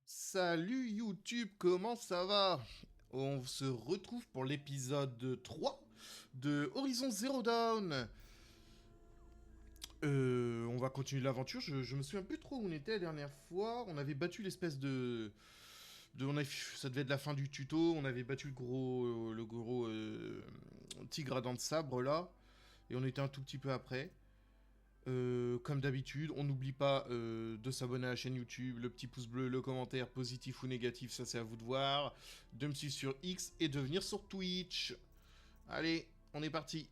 Salut YouTube, comment ça va? On se retrouve pour l'épisode 3 de Horizon Zero Dawn. On va continuer l'aventure, je me souviens plus trop où on était la dernière fois. On avait battu l'espèce ça devait être la fin du tuto, on avait battu le gros tigre à dents de sabre là. Et on était un tout petit peu après. Comme d'habitude, on n'oublie pas de s'abonner à la chaîne YouTube, le petit pouce bleu, le commentaire positif ou négatif, ça c'est à vous de voir, de me suivre sur X et de venir sur Twitch. Allez, on est parti.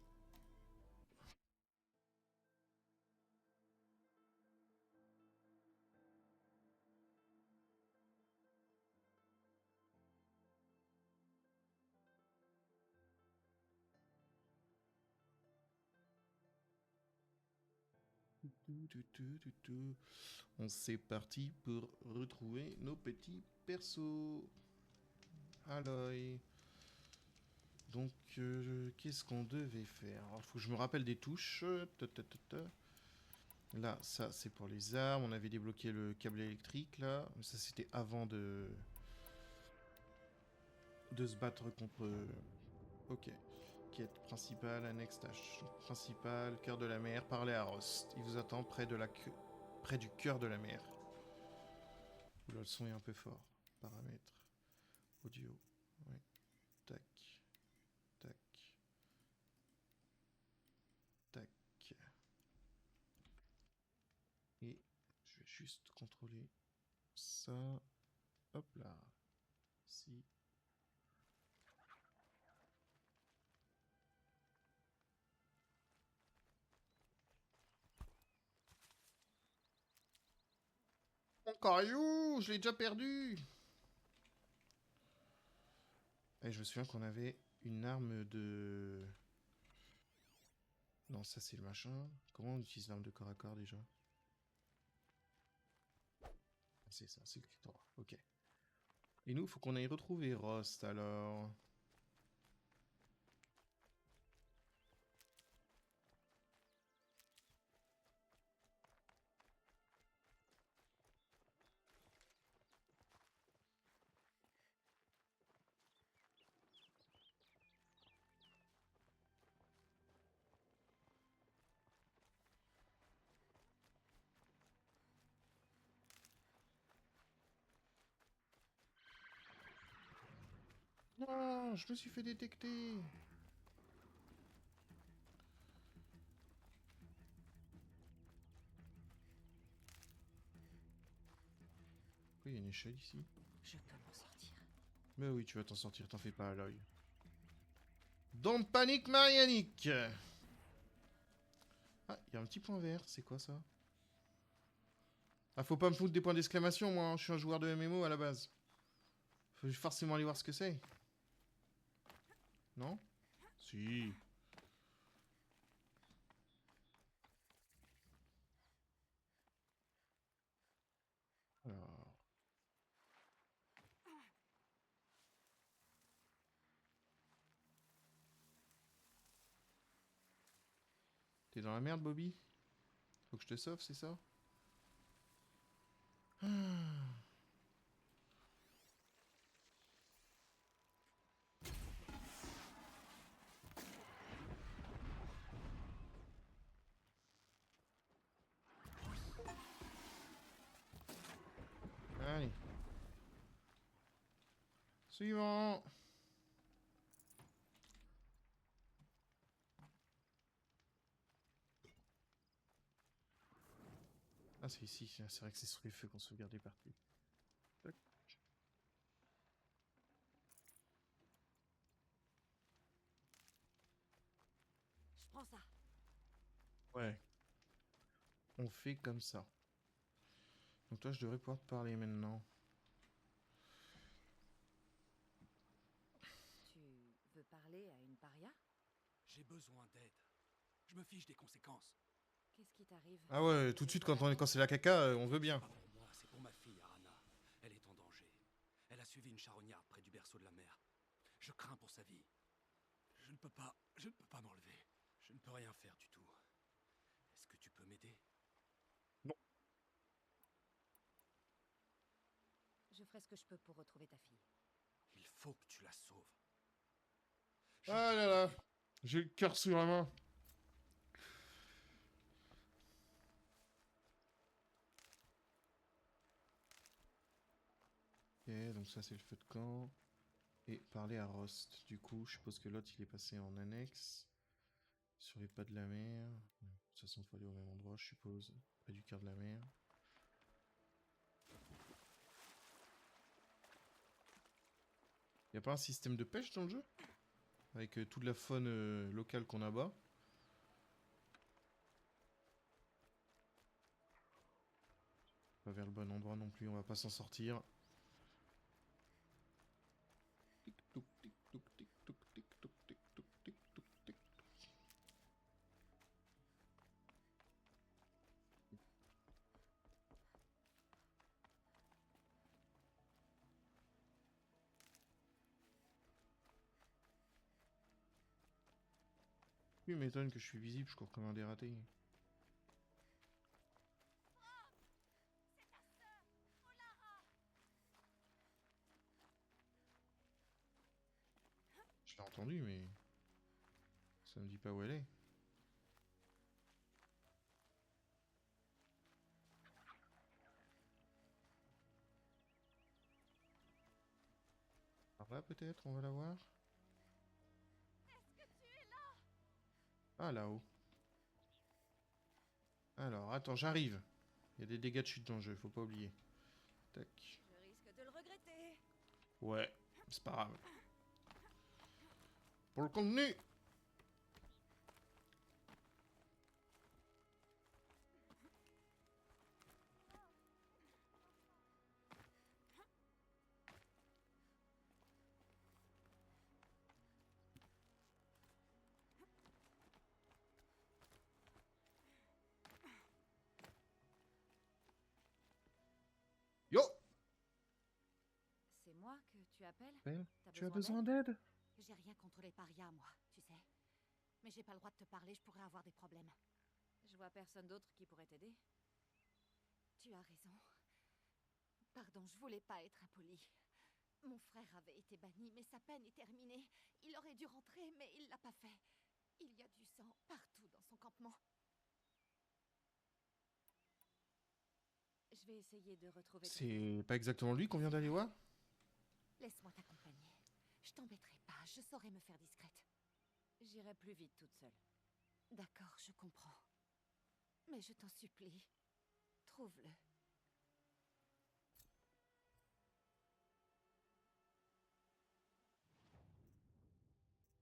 On s'est parti pour retrouver nos petits persos. Aloy. Donc, qu'est-ce qu'on devait faire? Alors, il faut que je me rappelle des touches. Là, ça, c'est pour les armes. On avait débloqué le câble électrique, là. Ça, c'était avant de se battre contre... Ok. Quête principale, annexe tâche principale, cœur de la mer, parler à Rost. Il vous attend près du cœur de la mer. Oula, le son est un peu fort. Paramètres. Audio. Ouais. Tac. Tac. Tac. Et je vais juste contrôler ça. Hop là. Ici. Mon caillou, je l'ai déjà perdu. Et je me souviens qu'on avait une arme de... Non, ça c'est le machin. Comment on utilise l'arme de corps à corps déjà? C'est ça, c'est le clic droit. Ok. Et nous, faut qu'on aille retrouver Rost alors. Non, je me suis fait détecter. Pourquoi il y a une échelle ici? Je peux m'en sortir. Mais oui, tu vas t'en sortir, t'en fais pas à l'œil. Don't panique, Marianique. Ah, il y a un petit point vert, c'est quoi ça? Ah, faut pas me foutre des points d'exclamation, moi, hein. Je suis un joueur de MMO à la base. Faut forcément aller voir ce que c'est. Non? Si. Alors... T'es dans la merde, Bobby? Faut que je te sauve, c'est ça? Allez. Suivant. Ah, c'est ici. C'est vrai que c'est sur les feux qu'on sauvegarde les parties. Tac. Je prends ça. Ouais. On fait comme ça. Donc toi, je devrais pouvoir te parler maintenant. Tu veux parler à une paria? J'ai besoin d'aide. Je me fiche des conséquences. Qu'est-ce qui t'arrive? Ah ouais, tout de suite, quand c'est la caca, on veut C'est bien. pas pour moi, c'est pour ma fille, Arana. Elle est en danger. Elle a suivi une charognarde près du berceau de la mer. Je crains pour sa vie. Je ne peux pas m'enlever. Je ne peux rien faire du tout. Est-ce que tu peux m'aider? Non. Je ferai ce que je peux pour retrouver ta fille. Il faut que tu la sauves. Ah là là, j'ai le cœur sur la main. Ok, donc ça c'est le feu de camp. Et parler à Rost. Du coup, je suppose que l'autre il est passé en annexe. Sur les pas de la mer. De toute façon, il faut aller au même endroit, je suppose. Près du cœur de la mer. Y a pas un système de pêche dans le jeu? Avec toute la faune locale qu'on abat. Pas vers le bon endroit non plus, on va pas s'en sortir. Tic-touc, tic-touc, tic-touc, tic-touc, tic-touc, tic-touc, tic-touc. Il m'étonne que je suis visible, je cours comme un dératé. Je l'ai entendu, mais ça me dit pas où elle est. Par là peut-être, on va la voir. Ah là-haut. Alors, attends, j'arrive. Il y a des dégâts de chute dans le jeu, faut pas oublier. Tac. Je risque de le regretter. Ouais, c'est pas grave. Pour le contenu. Yo! C'est moi que tu appelles? Ben, T'as tu as besoin d'aide? J'ai rien contre les parias, moi, tu sais. Mais j'ai pas le droit de te parler, je pourrais avoir des problèmes. Je vois personne d'autre qui pourrait t'aider. Tu as raison. Pardon, je voulais pas être impoli. Mon frère avait été banni, mais sa peine est terminée. Il aurait dû rentrer, mais il l'a pas fait. Il y a du sang partout dans son campement. Je vais essayer de retrouver ta C'est pas exactement lui qu'on vient d'aller voir? Laisse-moi t'accompagner. Je t'embêterai pas, je saurai me faire discrète. J'irai plus vite toute seule. D'accord, je comprends. Mais je t'en supplie, trouve-le.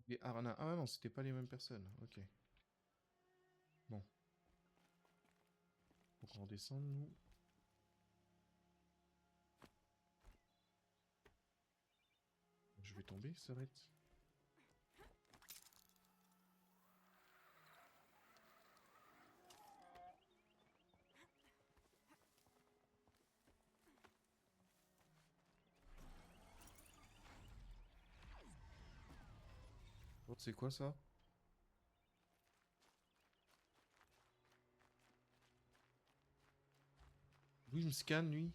Et Arana. Ah non, c'était pas les mêmes personnes. Ok. Bon. Faut qu'on redescende, nous. Je vais tomber, ça va être. Oh, c'est quoi ça? Lui, il me scanne, lui.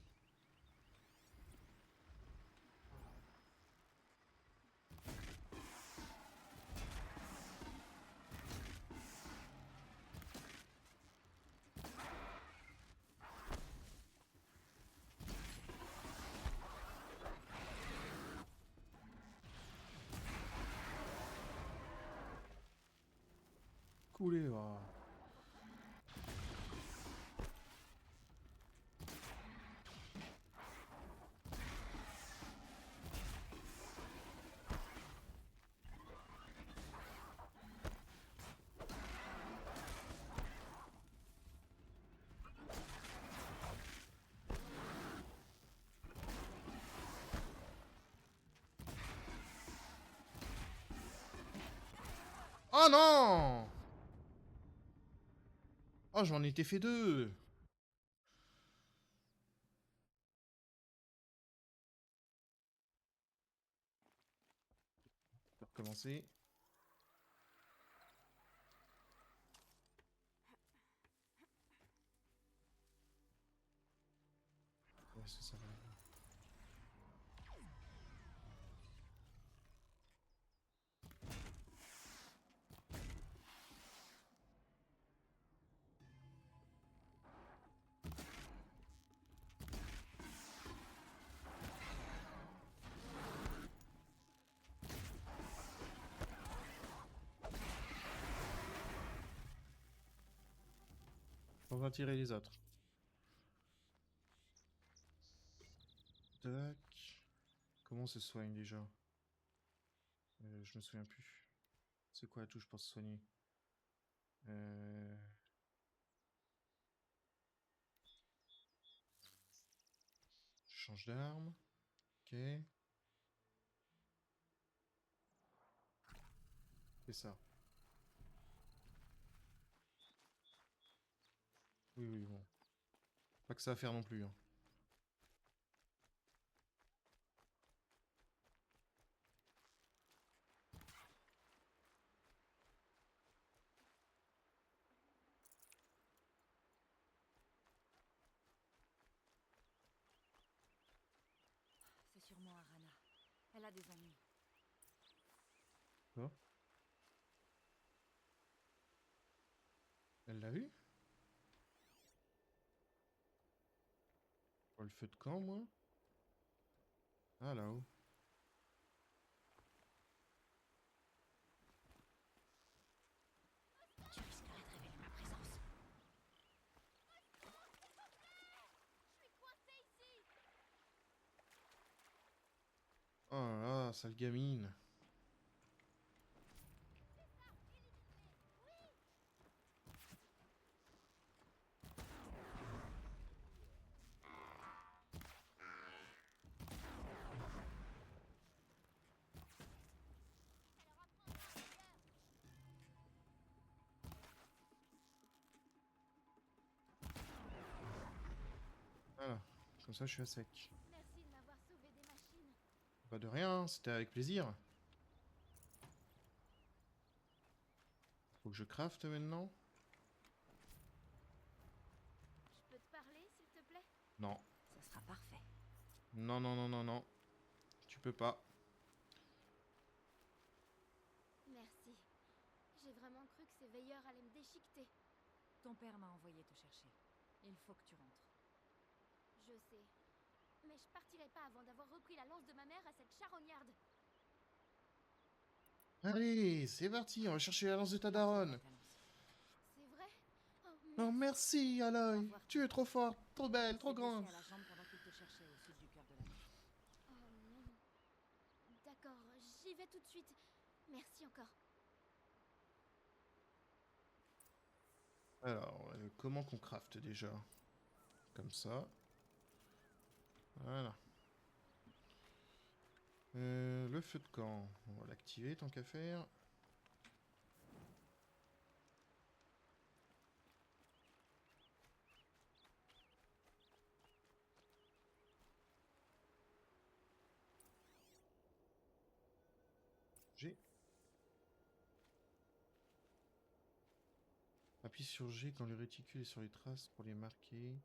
Coulé, va. Oh non! Oh, j'en étais fait deux! On va recommencer. Ouais, ça va. va tirer les autres. Tac. Comment on se soigne déjà? Je me souviens plus. C'est quoi la touche pour se soigner? Je change d'arme. Ok. C'est ça. Oui, oui, bon. Pas que ça à faire non plus. Hein. C'est sûrement Arana. Elle a des ennuis. Oh. Elle l'a vu? Oh, le feu de camp, moi? Ah, là-haut. Tu risquerais de révéler ma présence. Oh là là, sale gamine. Voilà, comme ça je suis à sec. Merci de m'avoir sauvé des machines. Pas de rien, c'était avec plaisir. Faut que je crafte maintenant? Je peux te parler, s'il te plaît? Non. Ça sera parfait. Non, non, non, non, non. Tu peux pas. Merci. J'ai vraiment cru que ces veilleurs allaient me déchiqueter. Ton père m'a envoyé te chercher. Il faut que tu rentres. Je sais. Mais je partirai pas avant d'avoir repris la lance de ma mère à cette charognarde. Allez, c'est parti, on va chercher la lance de ta daronne. C'est vrai? Oh, Non, merci, Aloy. revoir, Tu es trop forte, trop belle, trop Il s'est blessé grande. à la jambe pendant qu'il te cherchait au sud du cœur de la mer. Oh non. D'accord, j'y vais tout de suite. Merci encore. Alors, comment qu'on crafte déjà? Comme ça. Voilà. Le feu de camp, on va l'activer tant qu'à faire. G. Appuie sur G quand le réticule est sur les traces pour les marquer.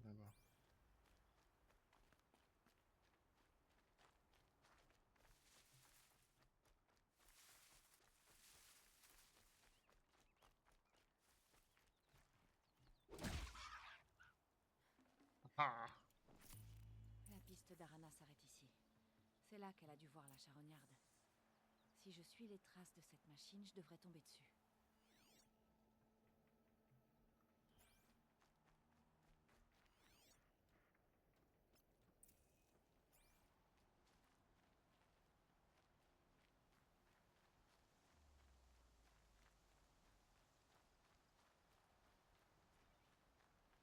Là-bas. Ah! La piste d'Arana s'arrête ici. C'est là qu'elle a dû voir la charognarde. Si je suis les traces de cette machine, je devrais tomber dessus.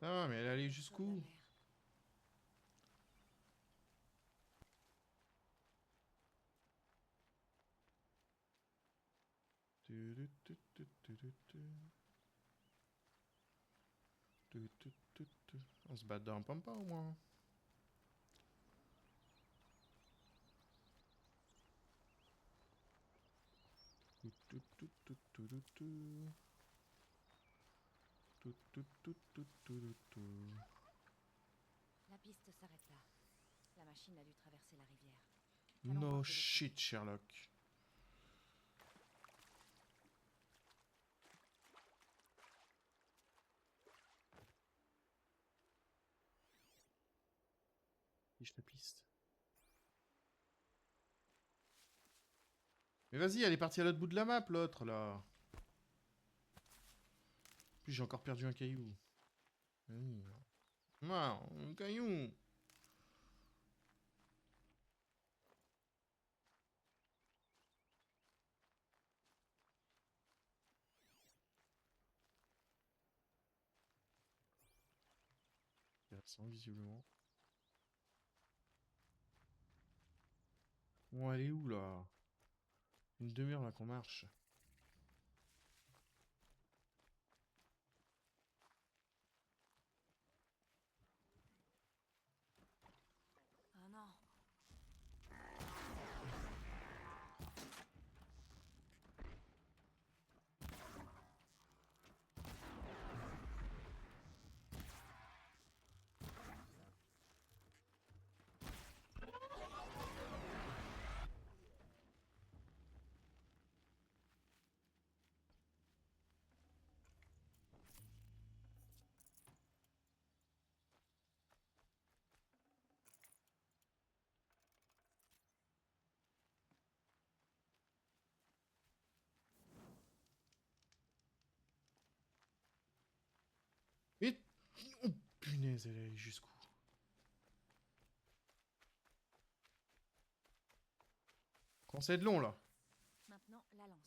Ah, mais elle est allée Berceau de la jusqu'où? mer. On se bat dans un pampa au moins. La piste s'arrête là. La machine a dû traverser la rivière. Allons voir de No l'autre shit, côté. Sherlock. affiche la piste. Mais vas-y, elle est partie à l'autre bout de la map, l'autre, là. En plus, j'ai encore perdu un caillou. Oui. Non, un caillou. Intéressant, visiblement. Bon, elle est où, là? Une demi-heure, là, qu'on marche. Oh non. Et... Oh, punaise, elle est allée jusqu'où? Quand c'est de long, là. Maintenant, la lance.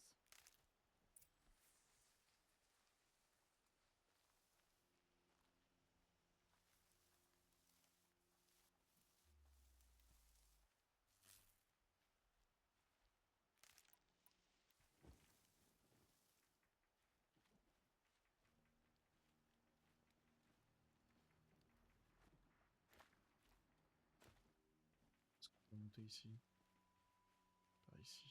On va monter ici. Par ici.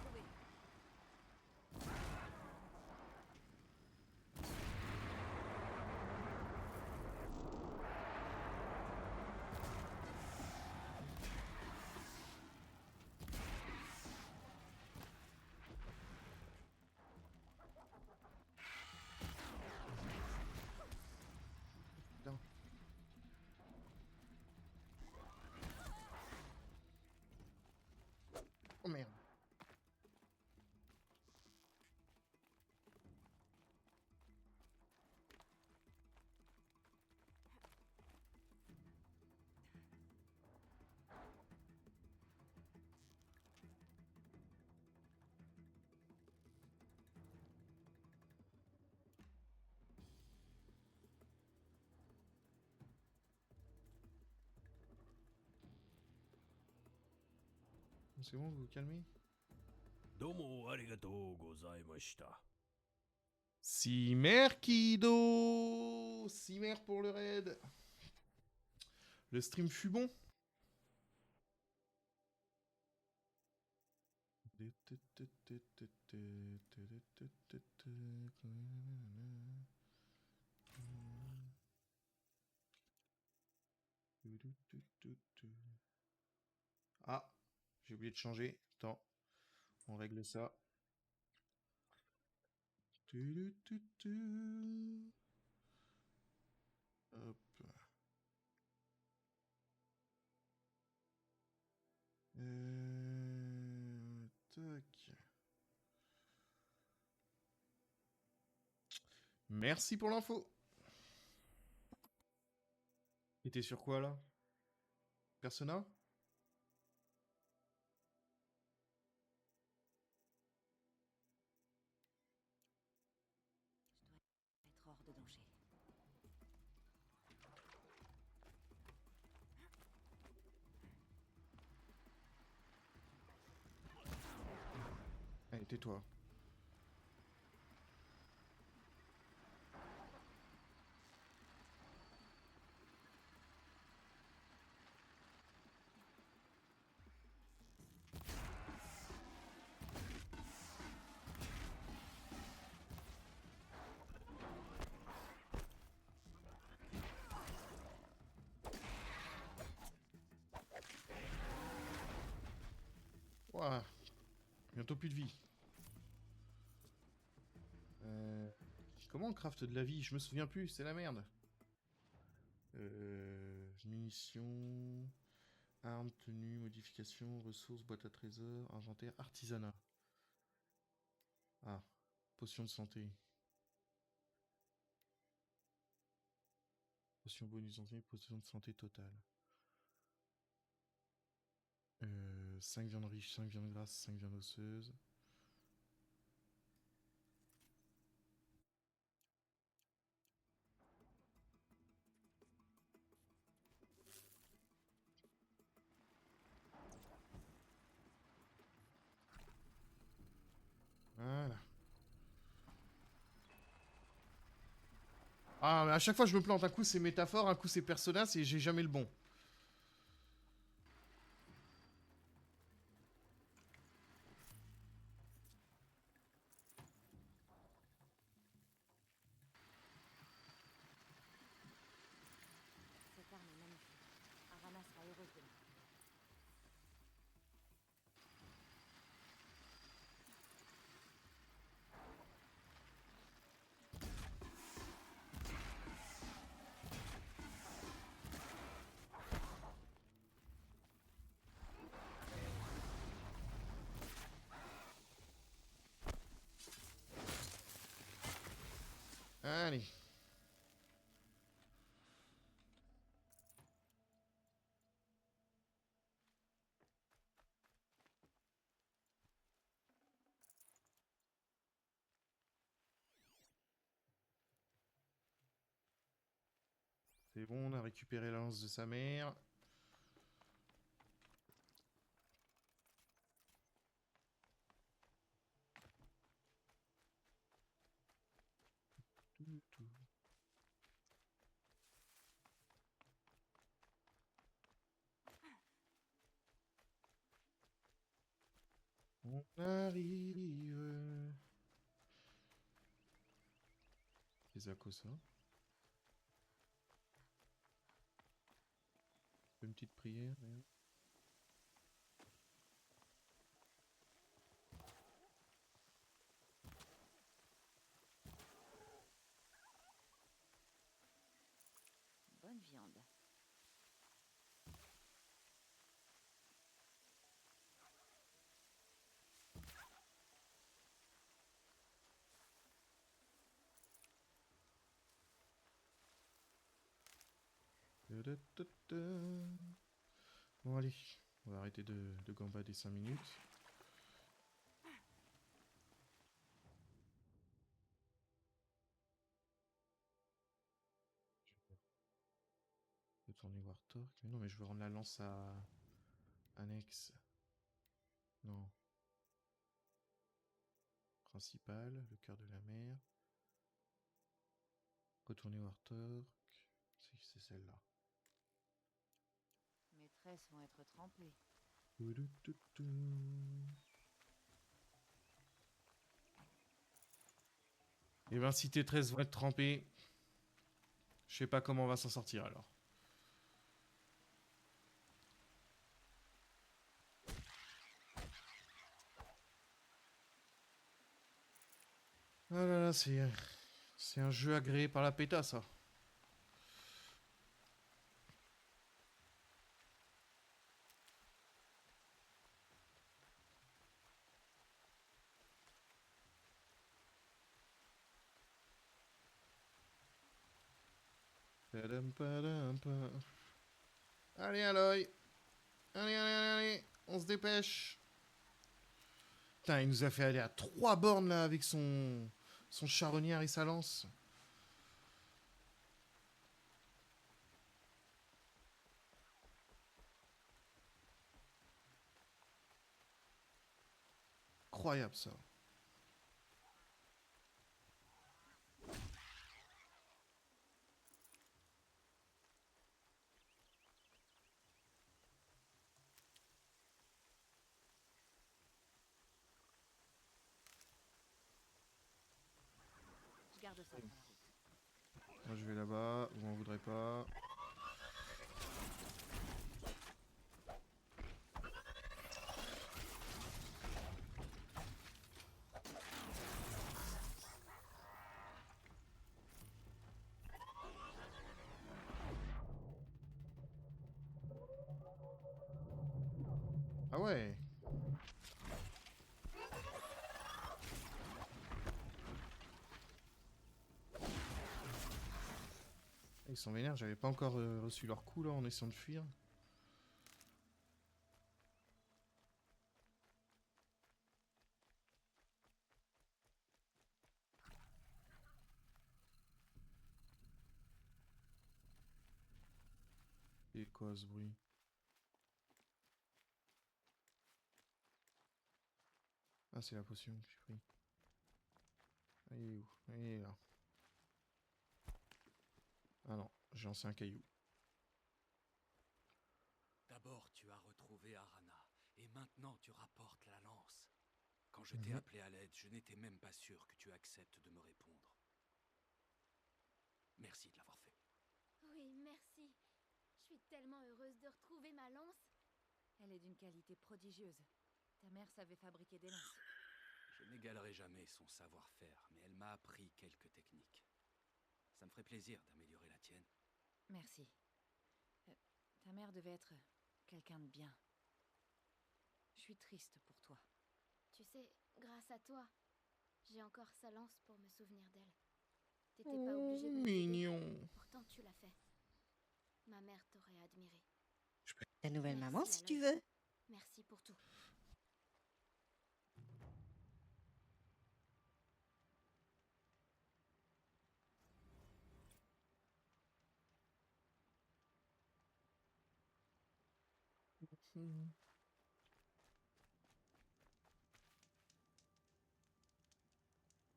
Trouvé. Putain. Oh merde. C'est bon, vous vous calmez? どうもありがとうございました。Simer Kido! Simer pour le raid. Le stream fut bon. Ah, j'ai oublié de changer. Attends, on règle ça. Hop. Tac. Merci pour l'info. Et t'es sur quoi là? Persona? Je dois être hors de danger. Allez, tais-toi. Ouah, bientôt plus de vie. Comment on crafte de la vie? Je me souviens plus, c'est la merde. Munitions, armes, tenues, modifications, ressources, boîte à trésors, inventaire, artisanat. Ah, potion de santé. Potion bonus santé, potion de santé totale. 5 viandes riches, 5 viandes grasses, 5 viandes osseuses. Voilà. Ah, mais à chaque fois je me plante. Un coup c'est métaphore, un coup c'est persona, et j'ai jamais le bon. Cette arme est magnifique. Arana sera heureuse de l'avoir. Allez. C'est bon, on a récupéré la lance de sa mère. On arrive. Les Akosa. Une petite prière. Mais... Bonne viande. Bon allez, on va arrêter de gambader 5 minutes. Je vais tourner voir Torque. Mais non, mais je veux rendre la lance à Annexe. Non. Principal, le cœur de la mer. Retourner voir Torque. C'est celle-là. Mes tresses vont être trempées. Et ben si tes tresses vont être trempées, je sais pas comment on va s'en sortir alors. Ah là là, c'est un jeu agréé par la PETA, ça. Padam, padam, padam. Allez, Aloy. Allez, allez, allez, allez. On se dépêche. Putain, il nous a fait aller à 3 bornes là avec son charognard et sa lance. Incroyable ça. Je garde ça pour la route. Moi je vais là-bas, vous m'en voudrez pas. Ils sont vénères, j'avais pas encore reçu leur coup là en essayant de fuir. Et quoi ce bruit? Ah, c'est la potion que j'ai pris. Elle est où? Elle est là. Ah non, j'ai lancé un caillou. D'abord, tu as retrouvé Arana, et maintenant tu rapportes la lance. Quand je t'ai appelé à l'aide, je n'étais même pas sûr que tu acceptes de me répondre. Merci de l'avoir fait. Oui, merci. Je suis tellement heureuse de retrouver ma lance. Elle est d'une qualité prodigieuse. Ta mère savait fabriquer des lances. Je n'égalerai jamais son savoir-faire, mais elle m'a appris quelques techniques. Ça me ferait plaisir d'améliorer la tienne. Merci. Ta mère devait être quelqu'un de bien. Je suis triste pour toi. Tu sais, grâce à toi, j'ai encore sa lance pour me souvenir d'elle. T'étais Oh, pas obligé de me mignon. Pourtant, tu l'as fait. Ma mère t'aurait admiré. Ta nouvelle Merci, maman, si tu Aloy. veux. Merci pour tout.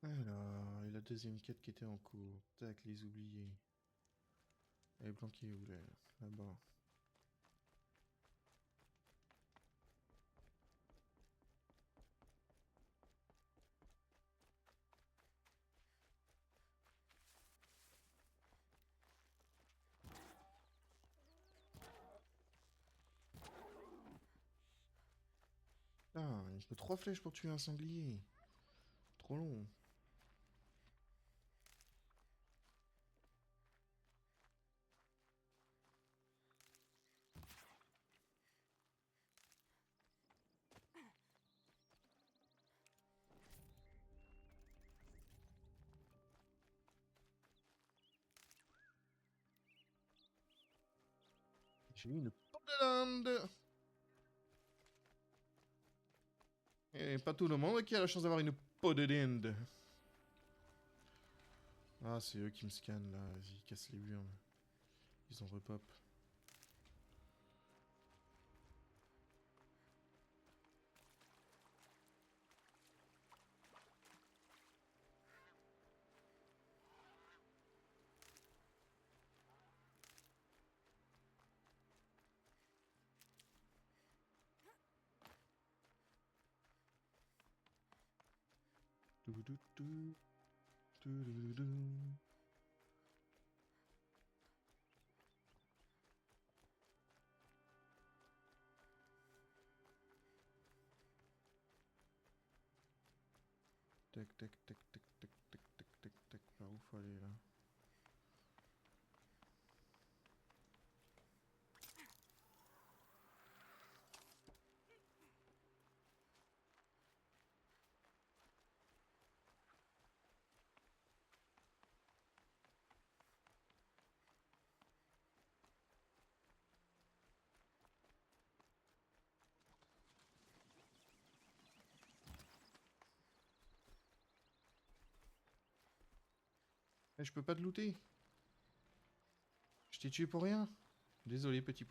Alors, et la deuxième quête qui était en cours. Tac, les oubliés. Elle est planquée où là? Là-bas. Ah, il me faut 3 flèches pour tuer un sanglier. Trop long. J'ai eu une pomme de dinde. Et pas tout le monde qui a la chance d'avoir une peau de dinde. Ah, c'est eux qui me scannent là. Vas-y, casse les burnes. Ils ont repop. Toudoudou, toudoudou. Tac, tac, tac, tac, tac, tac, tac, tac, tac. Par où faut aller là? Eh, je peux pas te looter. Je t'ai tué pour rien. Désolé, petit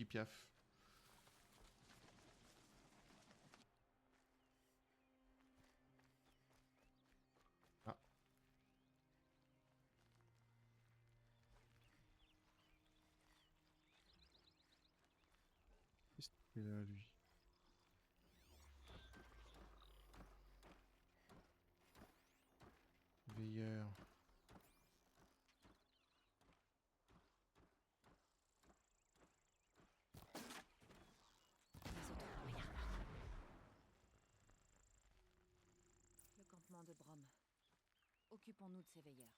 piaf. Ah. Qu'est-ce qu'il fait là, lui? Veilleur. Les autres n'ont rien là. Le campement de Brom. Occupons-nous de ces veilleurs.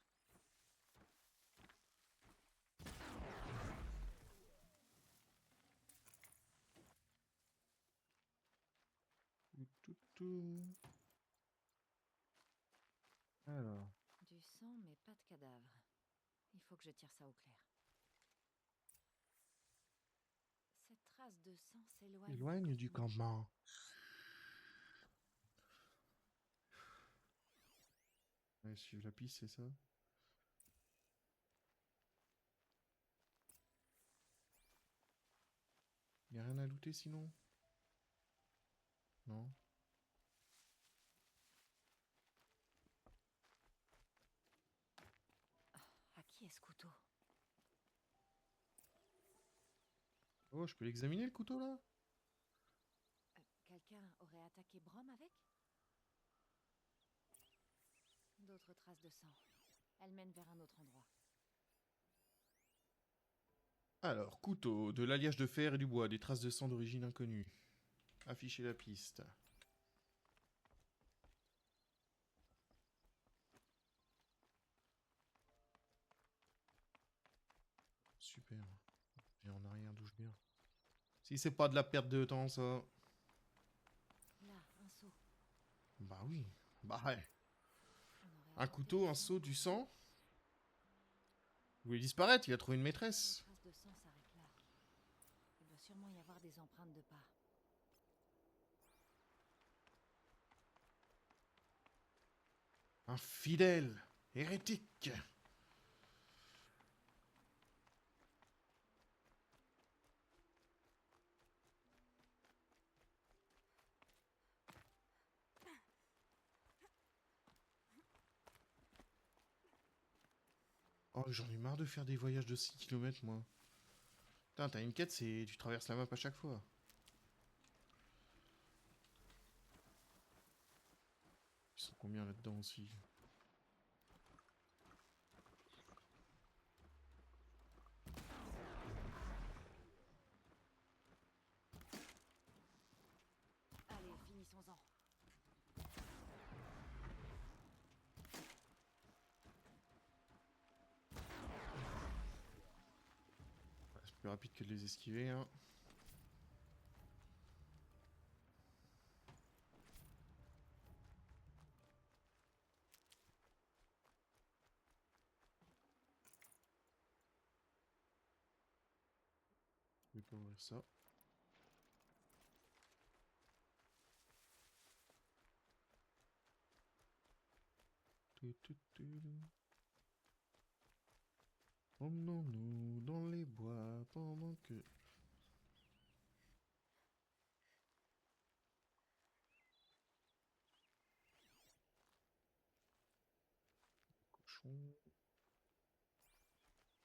Toutou. Alors. Du sang, mais pas de cadavre. Il faut que je tire ça au clair. Cette trace de sang s'éloigne. Éloigne du campement. Ouais, suivre la piste, c'est ça? Y a rien à looter sinon? Non? À qui est ce couteau? Oh, je peux l'examiner le couteau là? Quelqu'un aurait attaqué Brom avec? D'autres traces de sang. Elles mènent vers un autre endroit. Alors, couteau, de l'alliage de fer et du bois, des traces de sang d'origine inconnue. Afficher la piste. Super. Et en arrière d'où je viens. Si c'est pas de la perte de temps, ça. Là, un seau. Bah oui. Bah ouais. On aurait Un apporté couteau, du un sang. seau, du sang. Vous voulez disparaître? Il a trouvé une Les maîtresse. traces de sang s'arrêtent là. Il doit sûrement y avoir des empreintes de pas. Infidèle. Hérétique. Oh, j'en ai marre de faire des voyages de 6 km, moi. Putain, t'as une quête, c'est tu traverses la map à chaque fois. Ils sont combien là-dedans aussi? Allez, finissons-en. Ouais, c'est plus rapide que de les esquiver, hein. Je vais pas ouvrir ça. Promenons-nous dans les bois pendant que... Cochon...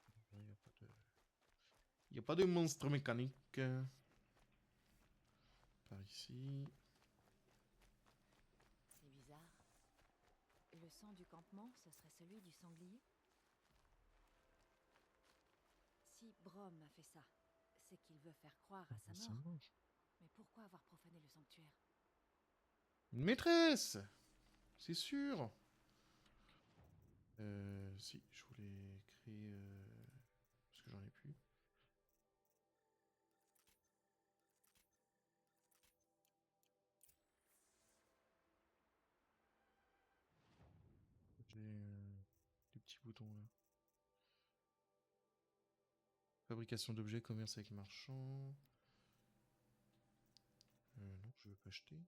Il n'y a pas de... Y a pas de monstre mécanique. Par ici... C'est bizarre. Le sang du campement, ce serait celui du sanglier? Si Brom a fait ça, c'est qu'il veut faire croire à sa Ça mort. mange. Mais pourquoi avoir profané le sanctuaire? Une maîtresse! C'est sûr! Si, je voulais créer... Parce que j'en ai plus. J'ai des petits boutons là. Fabrication d'objets, commerce avec marchand. Non, je veux pas acheter.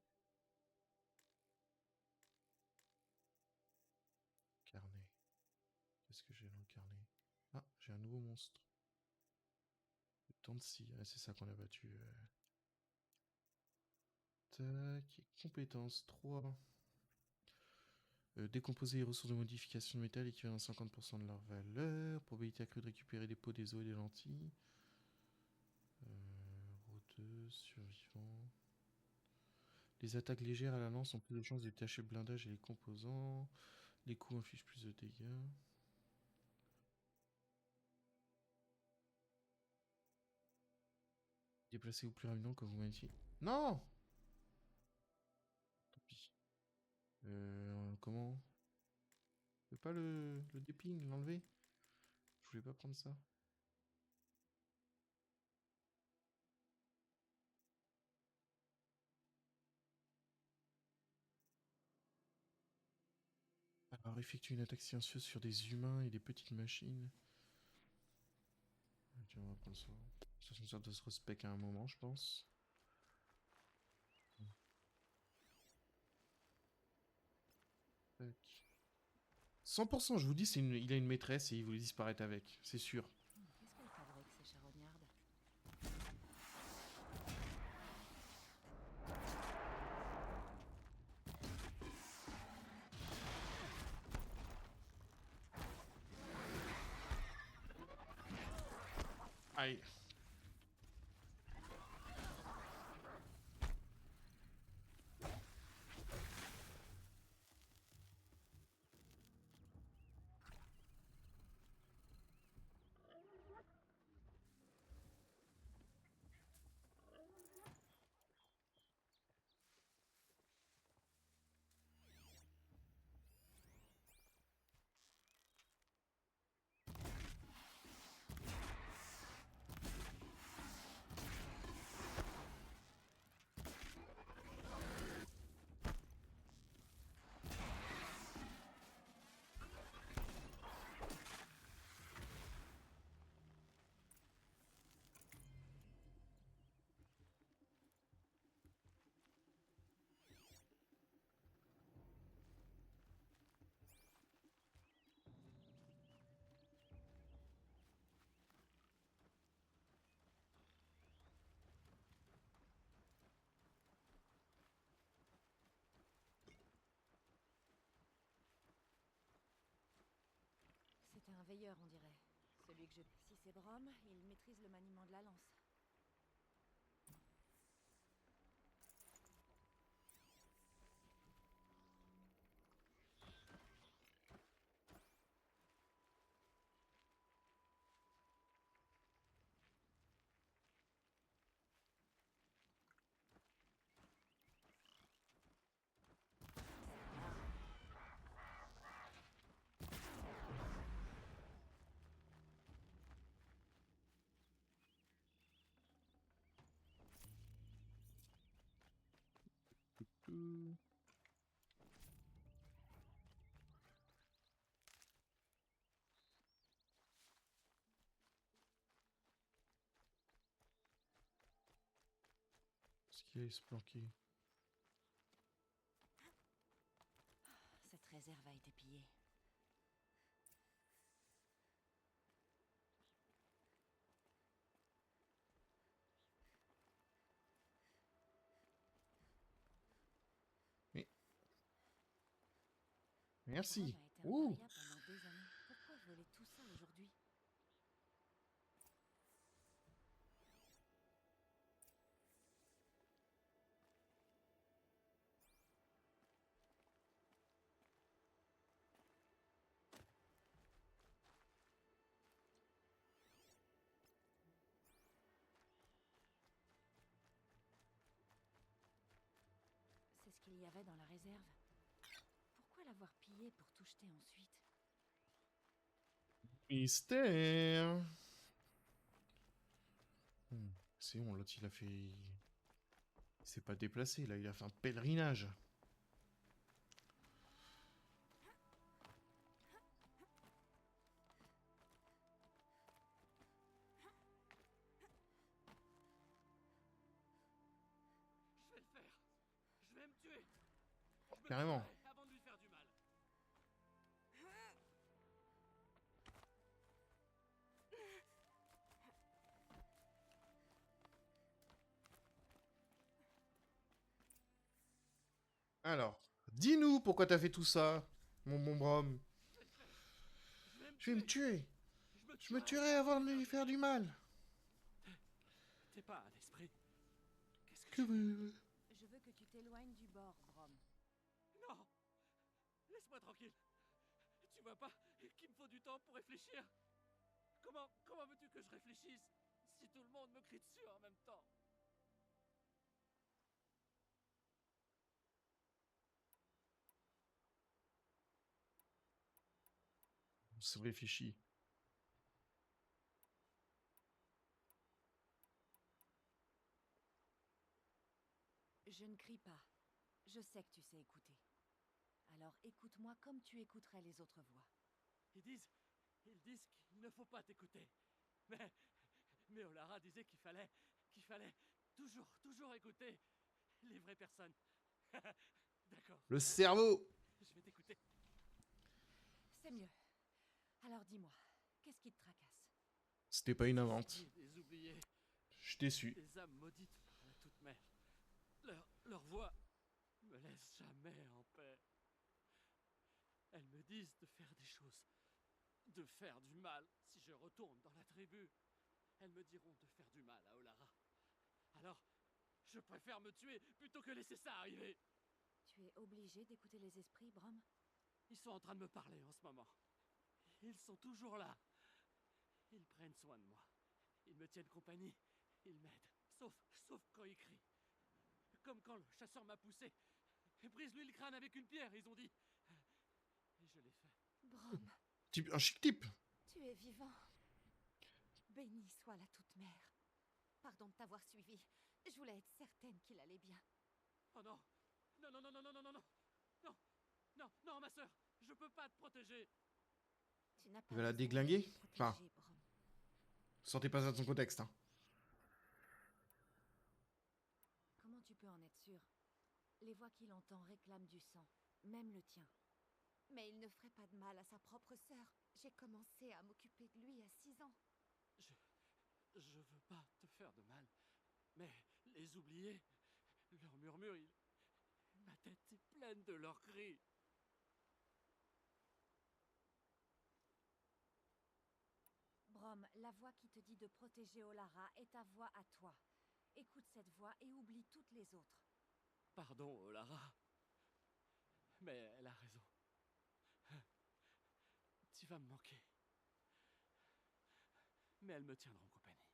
Carnet. Qu'est-ce que j'ai dans le carnet? Ah, j'ai un nouveau monstre. Le temps de scie. Ah, c'est ça qu'on a battu. Tac. Compétences 3. Décomposer les ressources de modification de métal équivalent à 50% de leur valeur. Probabilité accrue de récupérer des pots, des os et des lentilles. Rôdeuse, survivant. Les attaques légères à la lance ont plus de chances de détacher le blindage et les composants. Les coups infligent plus de dégâts. Déplacez-vous plus rapidement que vous m'avez dit. Non! Tant pis. Comment? Je peux pas le déping, l'enlever? Je voulais pas prendre ça. Alors, effectue une attaque silencieuse sur des humains et des petites machines. on va prendre ça. Ça doit se respect à un moment, je pense. Tac. 100%, je vous dis, il a une maîtresse et il voulait disparaître avec, c'est sûr. Qu'est-ce qu'elle fabrique, ces charognardes? Aïe. C'était un veilleur, on dirait. Celui que je... Si c'est Brom, il maîtrise le maniement de la lance. Est-ce qu'il allait se planquer? Cette réserve a été pillée. Merci. Brom a Ouh. été un paria pendant des années. Pourquoi voler tout ça aujourd'hui? C'est ce qu'il y avait dans la réserve. Pourquoi l'avoir pillée pour tout jeter ensuite? Mystère. C'est bon, l'autre il a fait... Il s'est pas déplacé, là, il a fait un pèlerinage. Je vais le faire. Je vais me tuer. Je me Carrément. tuerai avant de lui faire du mal. Alors, dis-nous pourquoi t'as fait tout ça, mon bon Brom. Je vais me Je vais me tuer. tuer. Je me tuerai avant de lui faire du mal. T'es pas un esprit. Qu'est-ce que Que veux... Je veux que tu t'éloignes du bord, Brom. Non. Laisse-moi tranquille. Tu vois pas qu'il me faut du temps pour réfléchir. Comment veux-tu que je réfléchisse si tout le monde me crie dessus en même temps? On se réfléchit. Je ne crie pas. Je sais que tu sais écouter. Alors écoute-moi comme tu écouterais les autres voix. Ils disent qu'il ne faut pas t'écouter. Mais Olara disait qu'il fallait toujours écouter les vraies personnes. D'accord, Le cerveau! je vais t'écouter. C'est mieux. Alors dis-moi, qu'est-ce qui te tracasse? C'était pas une invente. Des oubliés, Je suis déçu. des âmes maudites par la toute mère. Leur voix me laisse jamais en paix. Elles me disent de faire des choses, de faire du mal si je retourne dans la tribu. Elles me diront de faire du mal à Olara. Alors, je préfère me tuer plutôt que laisser ça arriver. Tu es obligé d'écouter les esprits, Brom? Ils sont en train de me parler en ce moment. Ils sont toujours là. Ils prennent soin de moi. Ils me tiennent compagnie. Ils m'aident. Sauf quand ils crient. Comme quand le chasseur m'a poussé. Brise-lui le crâne avec une pierre, ils ont dit. Et je l'ai fait. Brom, Un chic type. Tu es vivant. Bénie soit la toute-mère. Pardon de t'avoir suivi. Je voulais être certaine qu'il allait bien. Oh non. Non, non, non, non, non, non, non, non. Non, non, non, ma sœur. Je peux pas te protéger. Tu n'as pas Il va la besoin déglinguer? de te protéger, Enfin. Brom. Sortez pas ça de son contexte. Hein. comment tu peux en être sûr? Les voix qu'il entend réclament du sang, même le tien. Mais il ne ferait pas de mal à sa propre sœur. J'ai commencé à m'occuper de lui à 6 ans. Je veux pas te faire de mal. Mais les oubliés, leurs murmures, ma tête est pleine de leurs cris. Brom, la voix qui te dit de protéger Olara est ta voix à toi. Écoute cette voix et oublie toutes les autres. Pardon, Olara. Mais elle a raison. Tu vas me manquer. Mais elles me tiendront compagnie.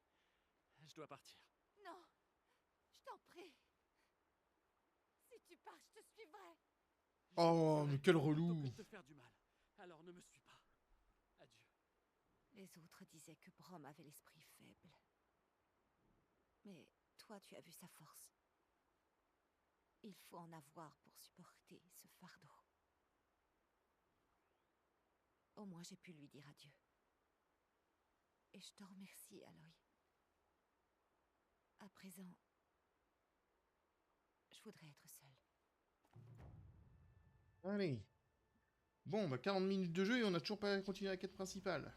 Je dois partir. Non, je t'en prie. Si tu pars, je te suivrai. Oh, mais quel Plutôt relou! que de te faire du mal. Alors ne me suis pas. Adieu. Les autres disaient que Brom avait l'esprit faible. Mais toi, tu as vu sa force. Il faut en avoir pour supporter ce fardeau. Au moins, j'ai pu lui dire adieu. Et je te remercie, Aloy. À présent, je voudrais être seule. Allez. Bon, bah 40 minutes de jeu et on n'a toujours pas continué la quête principale.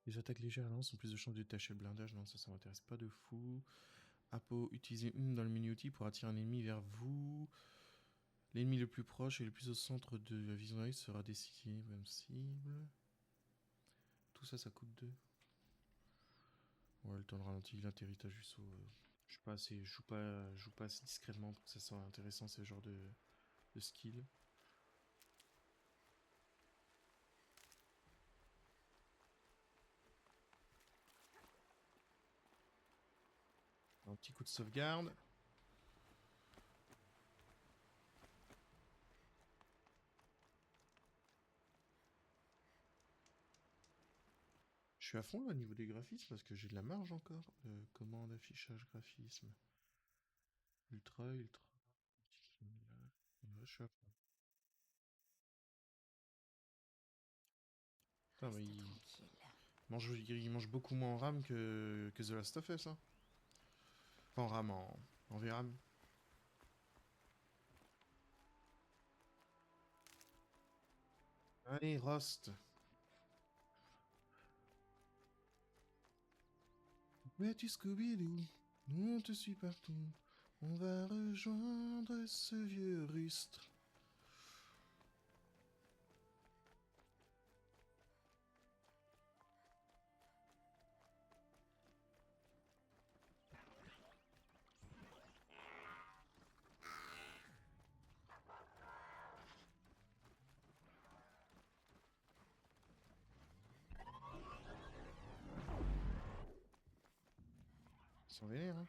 Les attaques légères à lance ont plus de chances de détacher le blindage. Non, ça m'intéresse pas de fou. Apo, utilisez dans le menu-outil pour attirer un ennemi vers vous. L'ennemi le plus proche et le plus au centre de la vision d'œil sera décidé. Même cible. Tout ça, ça coûte 2. Ouais, le temps de ralenti, l'atterrissage du saut. Je sais pas assez, je joue pas assez discrètement pour que ça soit intéressant, ce genre de skill. Un petit coup de sauvegarde. Je suis à fond là au niveau des graphismes parce que j'ai de la marge encore. Commande, affichage, graphisme. Ultra. Ouais, je suis à fond. Putain, mais Reste tranquille. il mange beaucoup moins en RAM que The Last of Us. Hein. Enfin, en RAM, en VRAM. Allez, Rost. Mais tu Scooby-Doo, nous on te suit partout. On va rejoindre ce vieux rustre. Ils sont vénères, hein.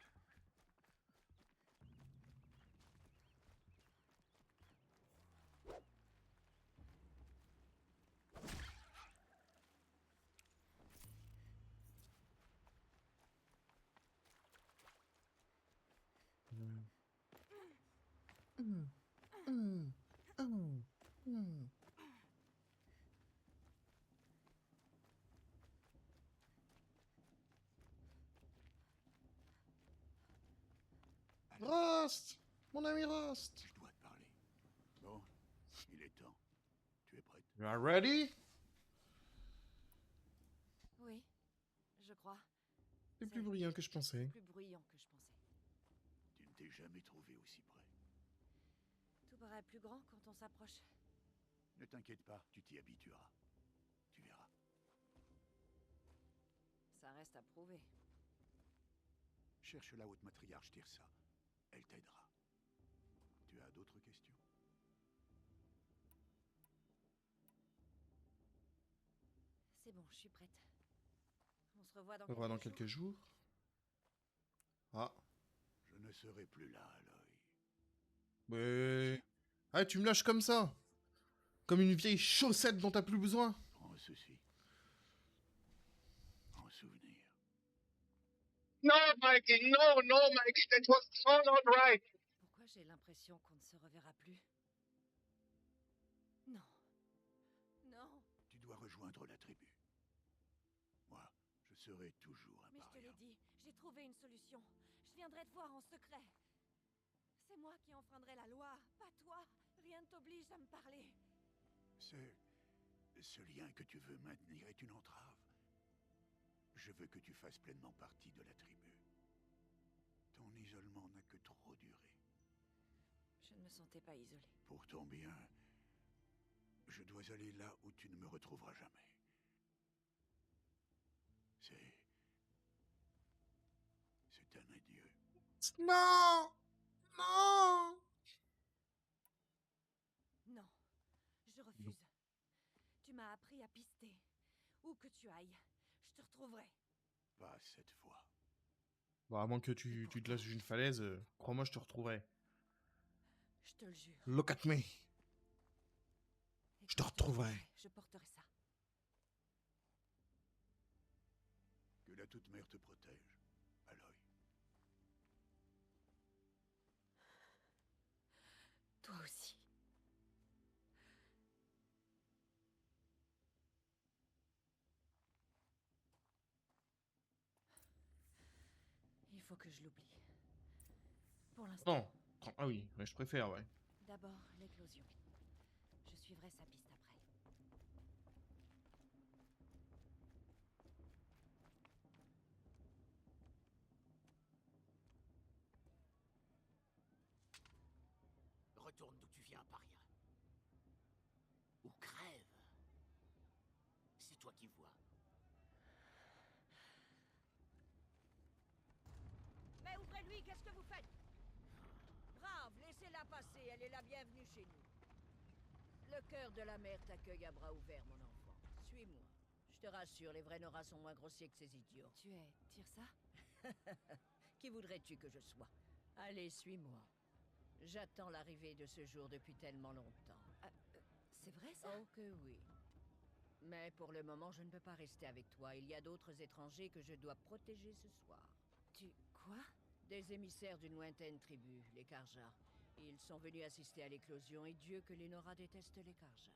Rost! Mon ami Rost! Je dois te parler. Bon, il est temps. Tu es prête? You are ready? Oui, je crois. C'est plus bruyant que je pensais. Plus bruyant que je pensais. Tu ne t'es jamais trouvé aussi près. Tout paraît plus grand quand on s'approche. Ne t'inquiète pas, tu t'y habitueras. Tu verras. Ça reste à prouver. Cherche la haute matriarche Tirsa. Elle t'aidera. Tu as d'autres questions? C'est bon, je suis prête. On se revoit dans On va dans quelques quelques jours. Ah. Je ne serai plus là, Aloy. Mais... Ah, tu me lâches comme ça. Comme une vieille chaussette dont t'as plus besoin. Prends ceci. En souvenir. No, Mikey, no, no, Mikey, that was so not right. Pourquoi j'ai l'impression qu'on ne se reverra plus? Non. Non. Tu dois rejoindre la tribu. Moi, je serai toujours un Mais je te paria. l'ai dit, j'ai trouvé une solution. Je viendrai te voir en secret. C'est moi qui enfreindrai la loi, pas toi. Rien ne t'oblige à me parler. Ce lien que tu veux maintenir est une entrave. Je veux que tu fasses pleinement partie de la tribu. Ton isolement n'a que trop duré. Je ne me sentais pas isolée. Pour ton bien, je dois aller là où tu ne me retrouveras jamais. C'est un adieu. Non! Non! Non, je refuse. Tu m'as appris à pister. Où que tu ailles, je te retrouverai. Pas cette fois. Bon, à moins que tu te lâches d'une falaise, crois-moi, je te retrouverai. Je te le jure. Look at me. Et Je te quand retrouverai. Je porterai ça. Que la Toute-Mère te protège, Aloy. Toi aussi. Il faut que je l'oublie. Pour l'instant. Non. Ah oui, ouais, je préfère, ouais. D'abord, l'éclosion. Je suivrai sa piste après. Retourne d'où tu viens, paria. Ou crève. C'est toi qui vois. Mais ouvrez-lui, qu'est-ce que vous faites? Brave, laissez-la passer, elle est la bienvenue chez nous. Le cœur de la mer t'accueille à bras ouverts, mon enfant. Suis-moi. Je te rassure, les vrais Nora sont moins grossiers que ces idiots. Tu es Tirsa? Qui voudrais-tu que je sois? Allez, suis-moi. J'attends l'arrivée de ce jour depuis tellement longtemps. C'est vrai ça? Oh que oui. Mais pour le moment, je ne peux pas rester avec toi. Il y a d'autres étrangers que je dois protéger ce soir. Tu... quoi? Des émissaires d'une lointaine tribu, les Karja. Ils sont venus assister à l'éclosion et Dieu que les Nora détestent les Karja.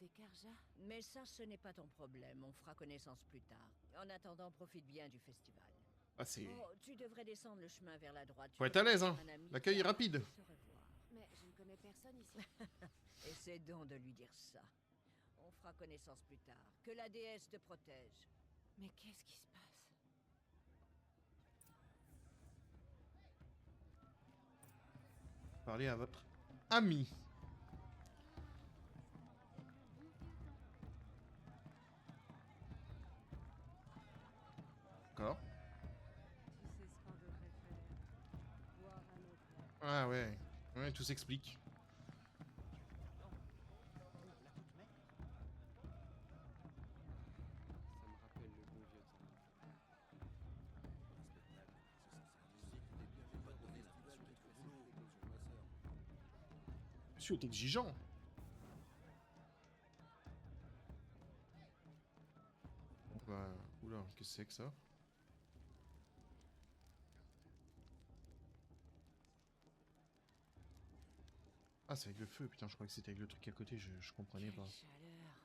Des Karja? Mais ça, ce n'est pas ton problème. On fera connaissance plus tard. En attendant, profite bien du festival. Ah, c'est... Oh, tu devrais descendre le chemin vers la droite. Faut être à l'aise, hein. L'accueil est rapide. Se revoir. Mais je ne connais personne ici. Essaie donc de lui dire ça. On fera connaissance plus tard. Que la déesse te protège. Mais qu'est-ce qui se passe? Parlez à votre ami. D'accord. Tu sais ce qu'on devrait faire. Voir un autre. Ah ouais. Ouais, tout s'explique. Ça me rappelle le bon vieux temps. Monsieur est exigeant. Bah, oula, qu'est-ce que c'est que ça? Ah, c'est avec le feu, putain, je crois que c'était avec le truc à côté, je comprenais pas. Chaleur.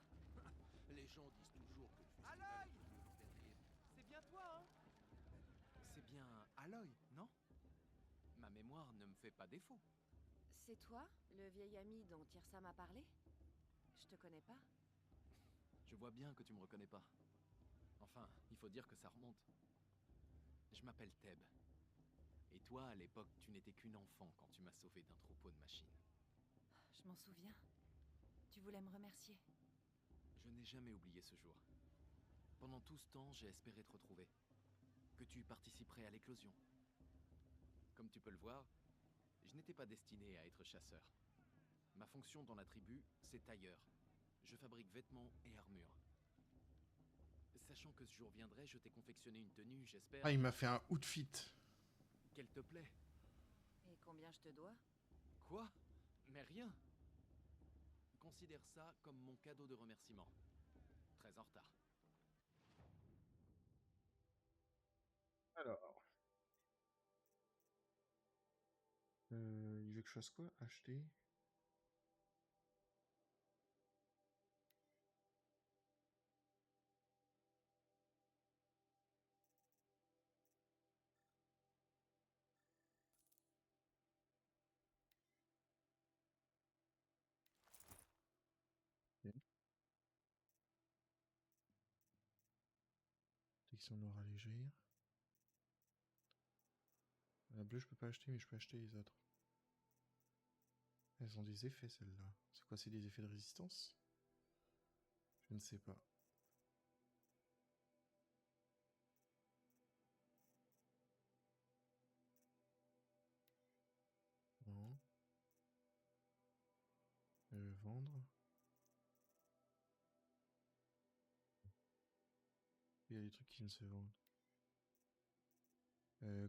Les gens disent toujours que le festival Aloy! est venu vous faire rire. C'est bien toi, hein? C'est bien Aloy, non? Ma mémoire ne me fait pas défaut. C'est toi, le vieil ami dont Tirsa m'a parlé? Je te connais pas. Je vois bien que tu me reconnais pas. Enfin, il faut dire que ça remonte. Je m'appelle Teb. Et toi, à l'époque, tu n'étais qu'une enfant quand tu m'as sauvé d'un troupeau de machines. Je m'en souviens. Tu voulais me remercier. Je n'ai jamais oublié ce jour. Pendant tout ce temps, j'ai espéré te retrouver. Que tu participerais à l'éclosion. Comme tu peux le voir, je n'étais pas destiné à être chasseur. Ma fonction dans la tribu, c'est tailleur. Je fabrique vêtements et armures. Sachant que ce jour viendrait, je t'ai confectionné une tenue, j'espère... Ah, il m'a fait un outfit. Qu'elle te plaît. Et combien je te dois? Quoi? Mais rien. Considère ça comme mon cadeau de remerciement. Très en retard. Alors. Il veut que je fasse quoi? Acheter? Ok. Protection aura légère. La bleue, je peux pas acheter, mais je peux acheter les autres. Elles ont des effets, celles-là. C'est quoi, c'est des effets de résistance? Je ne sais pas. Non. Vendre. Il y a des trucs qui ne se vendent.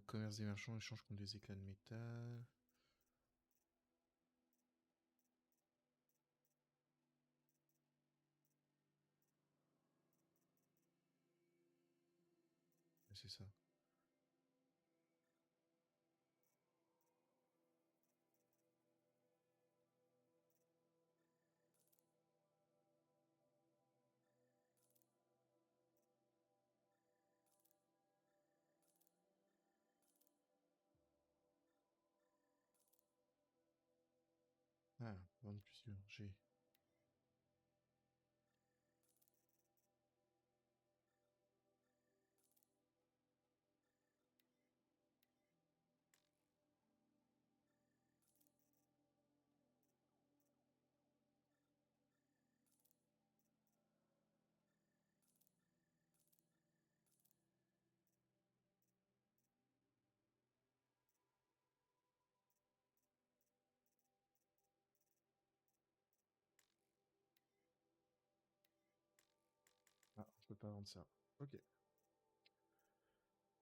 Commerce des marchands, échange contre des éclats de métal. C'est ça. Ah, vendre plusieurs. J'ai. Ah, je peux pas vendre ça. Ok.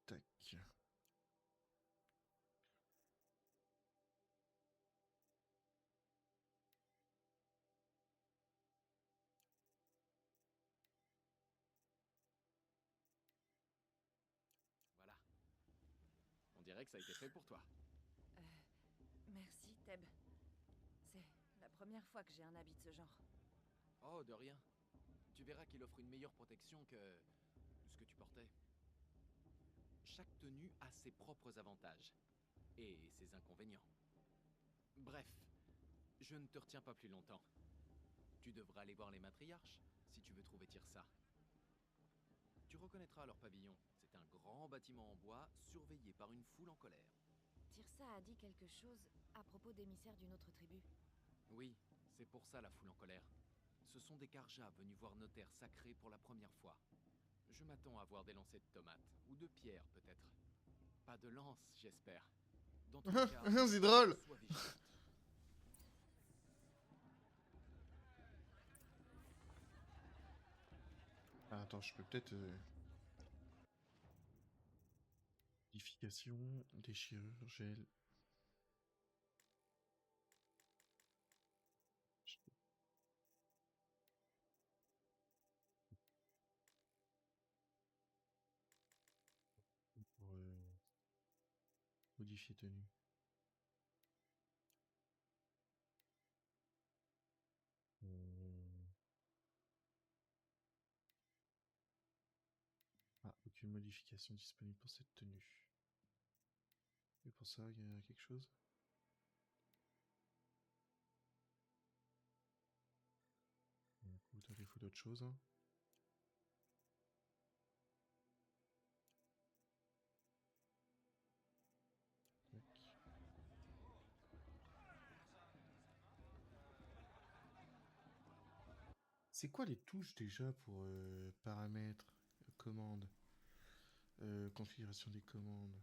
Tac. Voilà. On dirait que ça a été fait pour toi. Merci, Teb. C'est la première fois que j'ai un habit de ce genre. Oh, de rien. Tu verras qu'il offre une meilleure protection que ce que tu portais. Chaque tenue a ses propres avantages et ses inconvénients. Bref, je ne te retiens pas plus longtemps. Tu devras aller voir les matriarches si tu veux trouver Tirsa. Tu reconnaîtras leur pavillon. C'est un grand bâtiment en bois surveillé par une foule en colère. Tirsa a dit quelque chose à propos d'émissaires d'une autre tribu. Oui, c'est pour ça la foule en colère. Ce sont des Karja venus voir nos terres sacrées pour la première fois. Je m'attends à voir des lancers de tomates, ou de pierres peut-être. Pas de lance, j'espère. Dans tous les cas, C'est drôle. sois vigilante. Ah, attends, je peux peut-être... Modification, déchirure, gel. Pour modifier tenue. aucune modification disponible pour cette tenue. Et pour ça, il y a quelque chose? Écoute, à défaut d'autre chose. Hein. C'est quoi les touches déjà pour paramètres, commandes, configuration des commandes,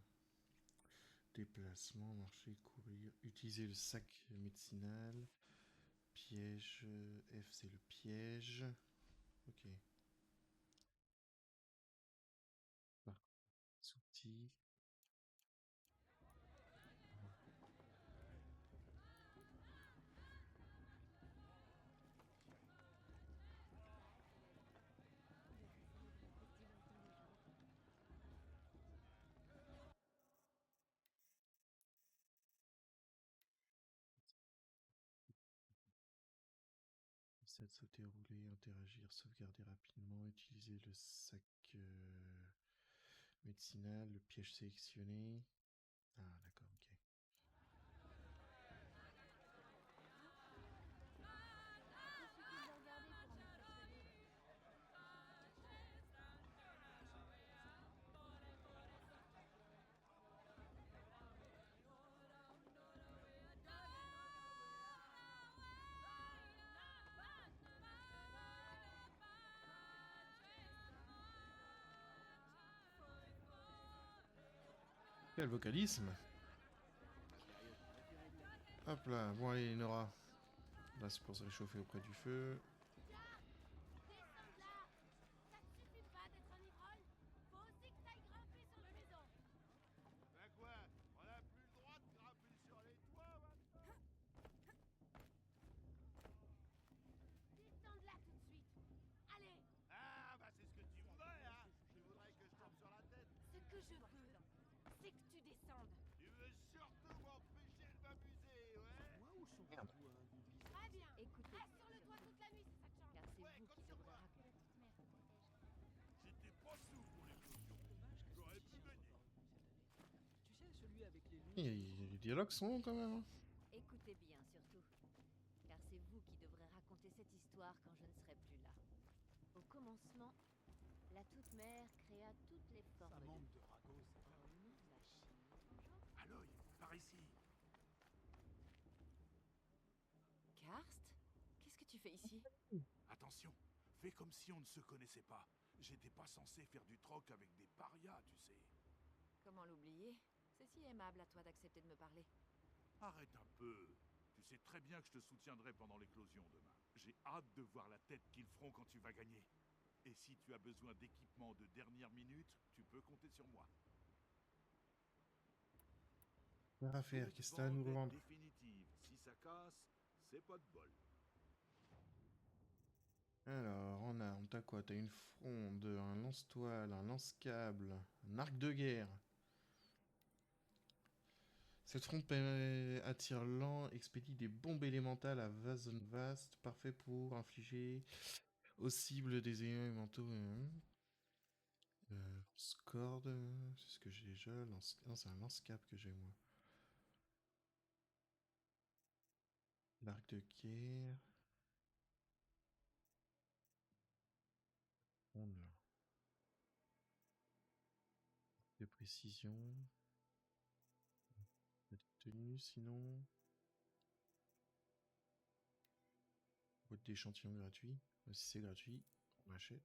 déplacement, marcher, courir, utiliser le sac médicinal, piège, F c'est le piège, ok. Outils. Sauter, rouler, interagir, sauvegarder rapidement, utiliser le sac médicinal, le piège sélectionné. Ah d'accord, ok. Quel vocalisme! Hop là, bon allez Nora. Là c'est pour se réchauffer auprès du feu. Les dialogues sont longs quand même. Hein. Écoutez bien surtout, car c'est vous qui devrez raconter cette histoire quand je ne serai plus là. Au commencement, la toute-mère créa toutes les formes de machines. Aloy, par ici. Karst? Qu'est-ce que tu fais ici? Attention, fais comme si on ne se connaissait pas. J'étais pas censé faire du troc avec des parias, tu sais. Comment l'oublier? C'est si aimable à toi d'accepter de me parler. Arrête un peu. Tu sais très bien que je te soutiendrai pendant l'éclosion demain. J'ai hâte de voir la tête qu'ils feront quand tu vas gagner. Et si tu as besoin d'équipement de dernière minute, tu peux compter sur moi. Rien à faire, qu'est-ce que t'as à nous revendre? Définitive. Si ça casse, c'est pas de bol. Alors, on t'a quoi? T'as une fronde, un lance-toile, un lance-câble, un arc de guerre. Cette fronde attire lent, expédie des bombes élémentales à zone vaste, parfait pour infliger aux cibles des élémentaux. Lance-corde, c'est ce que j'ai déjà. Non, c'est un lance-cap que j'ai moi. L'arc de guerre. De précision. De tenue sinon. Boîte d'échantillon gratuit. Si c'est gratuit, on achète.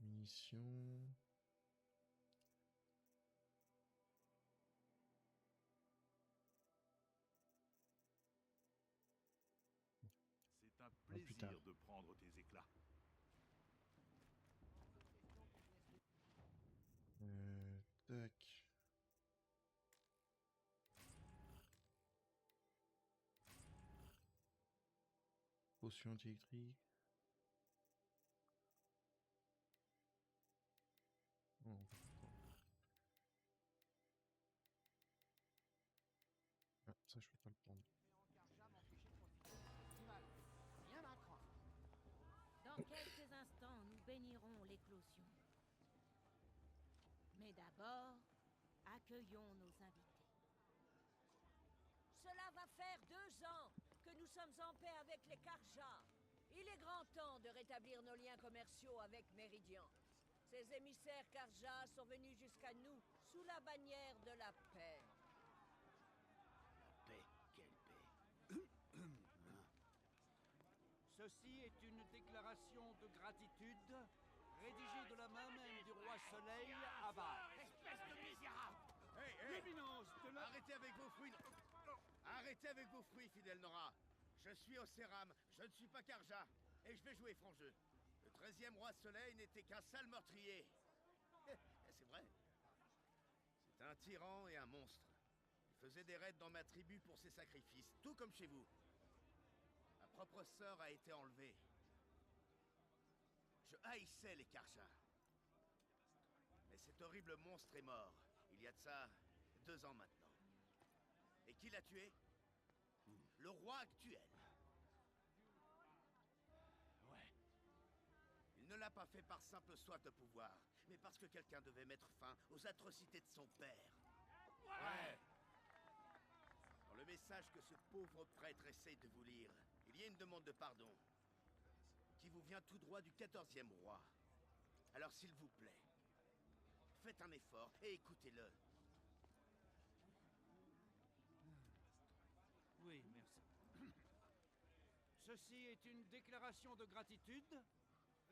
Munitions. C'est un plaisir de prendre tes éclats. Tac. Potion anti-électrique. Oh. Ah, ça je peux pas le prendre. Dans quelques instants, nous bénirons l'éclosion. Mais d'abord, accueillons nos invités. Cela va faire 2 ans que nous sommes en paix avec les Karja. Il est grand temps de rétablir nos liens commerciaux avec Méridian. Ces émissaires Karja sont venus jusqu'à nous sous la bannière de la paix. Paix, quelle paix. Ceci est une déclaration de gratitude rédigée de la main même du roi Soleil, Avad. Espèce de misérable! L'éminence de la... Arrêtez avec vos fruits! Arrêtez avec vos fruits, fidèle Nora! Je suis au Céram, je ne suis pas Karja, et je vais jouer franc jeu. Le 13e roi Soleil n'était qu'un sale meurtrier. C'est vrai. C'est un tyran et un monstre. Il faisait des raids dans ma tribu pour ses sacrifices, tout comme chez vous. Ma propre sœur a été enlevée. Je haïssais les Karja. Mais cet horrible monstre est mort. Il y a de ça 2 ans maintenant. Et qui l'a tué? Le roi actuel. Ouais. Il ne l'a pas fait par simple soif de pouvoir, mais parce que quelqu'un devait mettre fin aux atrocités de son père. Ouais. Dans le message que ce pauvre prêtre essaye de vous lire, il y a une demande de pardon qui vous vient tout droit du 14e roi. Alors s'il vous plaît, faites un effort et écoutez-le. Oui, merci. Ceci est une déclaration de gratitude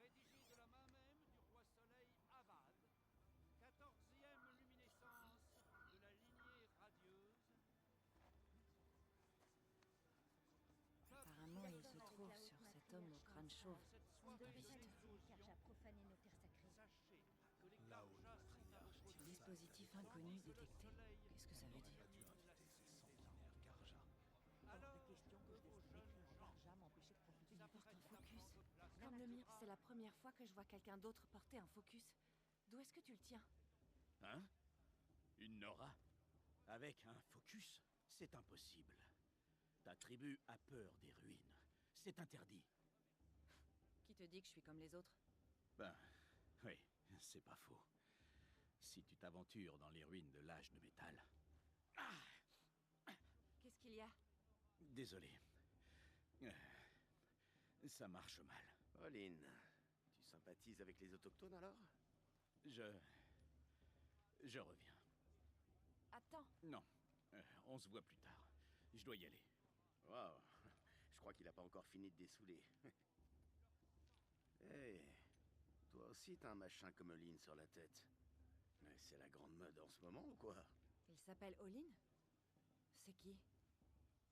rédigée de la main même du roi Soleil Avad, 14e luminescence de la lignée radieuse. Apparemment, il se trouve sur cet homme au crâne chauve. Un visiteur. Karja profané nos terres sacrées. Sachez que les Là-haut, le Karja sont à patriarche votre tire Dispositif inconnu détecté. Qu'est-ce que ça veut dire? dû inviter ces sanguinaires Karja. Alors Hors de question que je laisse m'écrire en Karja m'empêcher de profiter Il du porte un porte focus. Comme le mien. C'est la première fois que je vois quelqu'un d'autre porter un focus. D'où est-ce que tu le tiens? Hein? Une Nora? Avec un focus? C'est impossible. Ta tribu a peur des ruines. C'est interdit. Qui te dit que je suis comme les autres? Ben, oui, c'est pas faux. Si tu t'aventures dans les ruines de l'âge de métal... Qu'est-ce qu'il y a? Désolé. Ça marche mal. Pauline, tu sympathises avec les autochtones alors? Je reviens. Attends. Non, on se voit plus tard. Je dois y aller. Waouh, je crois qu'il a pas encore fini de dessouler. Hé, toi aussi t'as un machin comme Olin sur la tête. Mais c'est la grande mode en ce moment ou quoi? Il s'appelle Olin? C'est qui?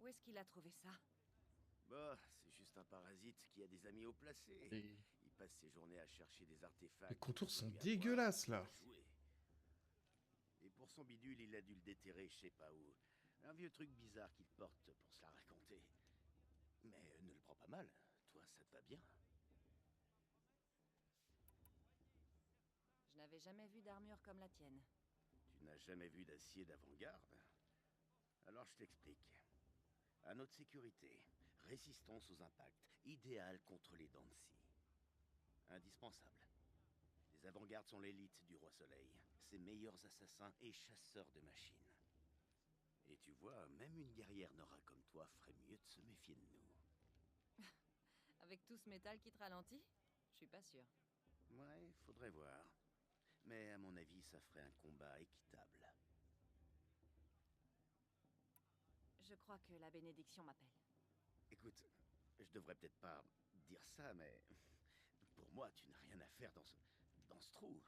Où est-ce qu'il a trouvé ça? Bah, c'est juste un parasite qui a des amis haut placés. Et Il passe ses journées à chercher des artefacts. les contours sont lui à dégueulasses boire, là. à jouer. Et pour son bidule, il a dû le déterrer je sais pas où. Un vieux truc bizarre qu'il porte pour se la raconter. Mais ne le prends pas mal. Toi, ça te va bien. Je n'avais jamais vu d'armure comme la tienne. Tu n'as jamais vu d'acier d'avant-garde? Alors je t'explique. À notre sécurité, résistance aux impacts, idéal contre les dents de scie. Indispensable. Les avant-gardes sont l'élite du Roi Soleil, ses meilleurs assassins et chasseurs de machines. Et tu vois, même une guerrière Nora comme toi ferait mieux de se méfier de nous. Avec tout ce métal qui te ralentit? Je suis pas sûre. Ouais, faudrait voir. Mais à mon avis, ça ferait un combat équitable. Je crois que la bénédiction m'appelle. Écoute, je devrais peut-être pas dire ça, mais... Pour moi, tu n'as rien à faire dans ce trou.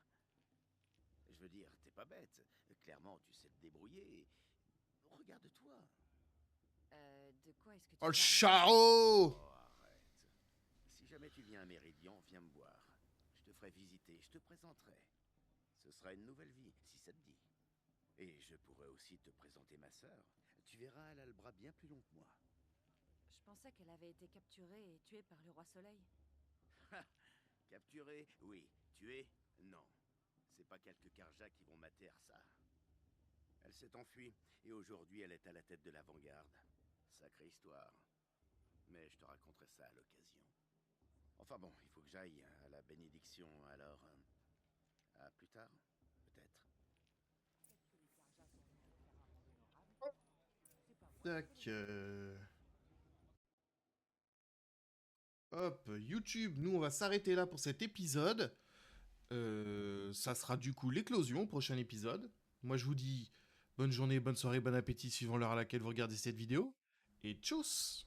Je veux dire, t'es pas bête. Clairement, tu sais te débrouiller. Regarde-toi. De quoi est-ce que tu Oh le parles? charreau! Oh, arrête. Si jamais tu viens à Méridian, viens me voir. Je te ferai visiter, je te présenterai. Ce sera une nouvelle vie, si ça te dit. Et je pourrais aussi te présenter ma sœur. Tu verras, elle a le bras bien plus long que moi. Je pensais qu'elle avait été capturée et tuée par le Roi Soleil. Capturé, oui. Tué, non. C'est pas quelques Karja qui vont mater ça. Elle s'est enfuie, et aujourd'hui elle est à la tête de l'avant-garde. Sacrée histoire. Mais je te raconterai ça à l'occasion. Enfin bon, il faut que j'aille à la bénédiction, alors... à plus tard, peut-être. Tac. Hop, YouTube, nous on va s'arrêter là pour cet épisode. Ça sera du coup l'éclosion, prochain épisode. Moi je vous dis bonne journée, bonne soirée, bon appétit suivant l'heure à laquelle vous regardez cette vidéo. Et tchuss!